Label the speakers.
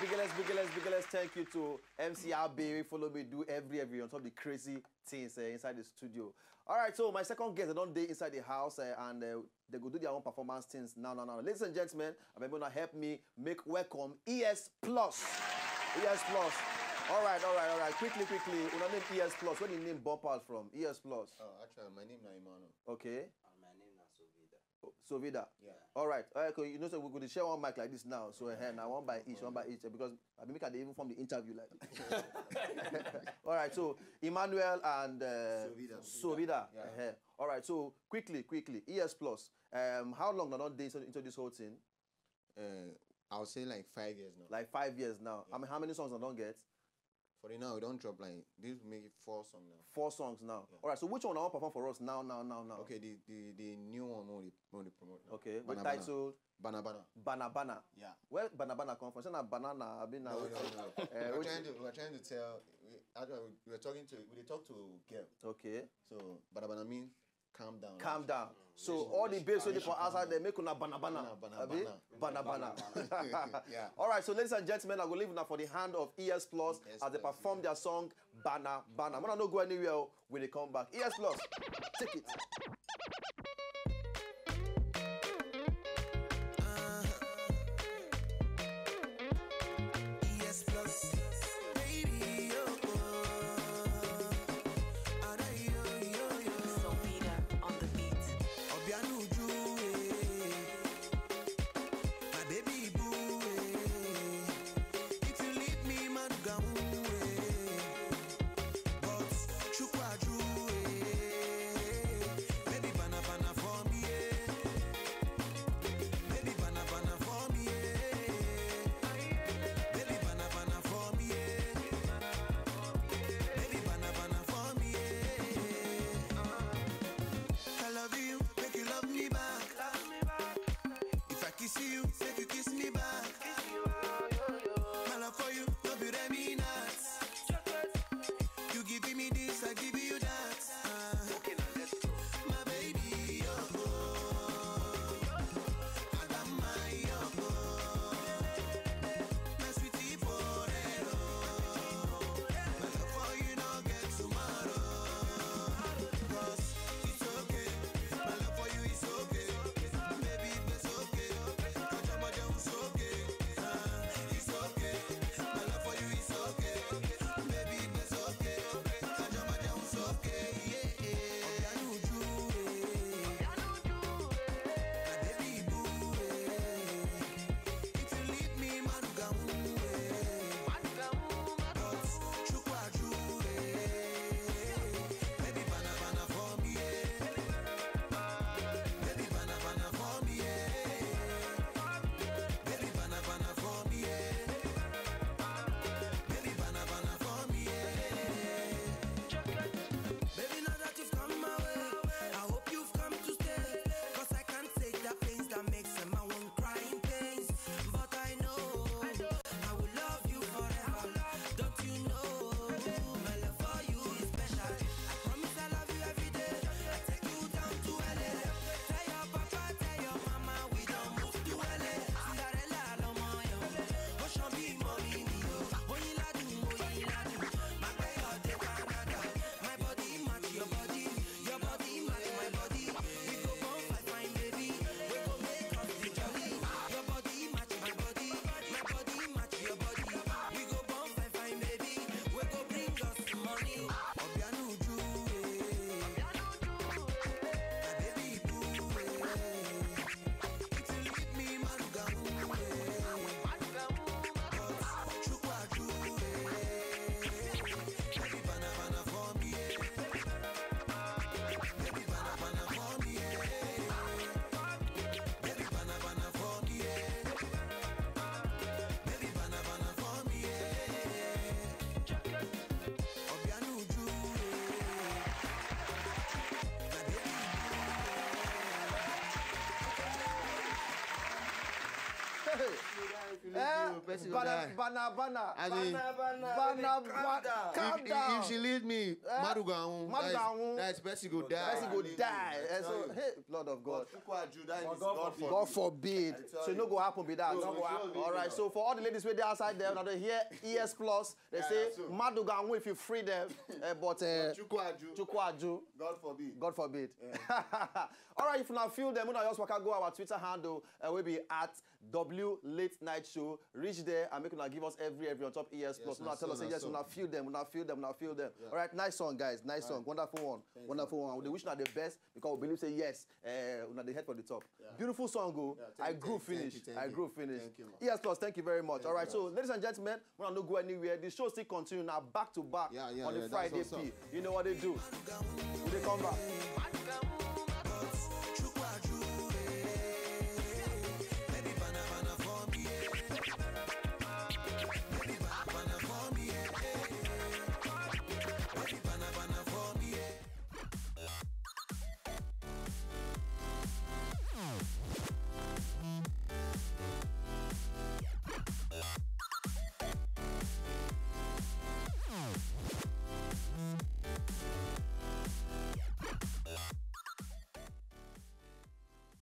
Speaker 1: biggest thank you to MCR Baby. Follow me, do every on top of the crazy things inside the studio. All right, so my second guest, they don't day inside the house and they go do their own performance things now. Ladies and gentlemen, I'm going to help me make welcome ES Plus. ES Plus. All right. Quickly. Una name ES Plus. Where the name bump out from? ES Plus.
Speaker 2: Oh, actually, my name is Emmanuel.
Speaker 1: Okay.
Speaker 3: And my name is Wazobia.
Speaker 1: Sovida.
Speaker 3: Yeah.
Speaker 1: All right. Okay. You know, so we're going to share one mic like this now. So now one by each, because I mean, they even form the interview like this. All right. So Emmanuel and Sovida.
Speaker 2: Yeah.
Speaker 1: All right. So quickly. ES Plus. How long not they into this whole thing?
Speaker 2: I'll say like 5 years now.
Speaker 1: Like 5 years now.
Speaker 2: Yeah.
Speaker 1: I mean, how many songs I don't get?
Speaker 2: For the now, we don't drop like this. Make it 4 songs now.
Speaker 1: 4 songs now.
Speaker 2: Yeah.
Speaker 1: All right. So which one I want to perform for us now?
Speaker 2: Okay, the new one we promote now.
Speaker 1: Okay. With titled
Speaker 2: Bana.
Speaker 1: Bana.
Speaker 2: Yeah.
Speaker 1: Where Bana come from? It's not banana. I've been now.
Speaker 2: No. We're trying to tell. We talk to girl.
Speaker 1: Okay.
Speaker 2: So Bana means calm down.
Speaker 1: Calm down. So all the babes ready for outside, they make una bana.
Speaker 2: Yeah.
Speaker 1: All right, so ladies and gentlemen, I will leave now for the hand of ES Plus as they perform their song Bana. I'm gonna not go anywhere when they come back. ES Plus, take it.
Speaker 4: ES Plus. Bana
Speaker 2: go die.
Speaker 1: Bana.
Speaker 2: I mean,
Speaker 1: Calm down.
Speaker 2: if she leave me, Madu go on. That's person go die.
Speaker 1: Person go die. So, hey, Lord of God. God forbid. So it no go happen with that. All right. So for all the ladies where they outside there, now they hear ES Plus. They say Madu go on if you free them, but Chukwaju.
Speaker 2: God forbid.
Speaker 1: God forbid. Yeah. All right. If you not feel them, we just go our Twitter handle. We'll be at W Late Night Show. Reach there and make give us every on top ES Plus. Yes, tell us say yes, we not feel them. Yeah. All right. Nice song, guys. Nice song. Wonderful one. Wonderful one. They wish not the best because we believe say yes. Una the head for the top. Yeah. Beautiful song, go. Yeah, I grew finish. Thank you, ES Plus, thank you very much. All right, so ladies and gentlemen, we're not go anywhere. The show still continue now, back to back on the Friday P. You know what they do? They come back.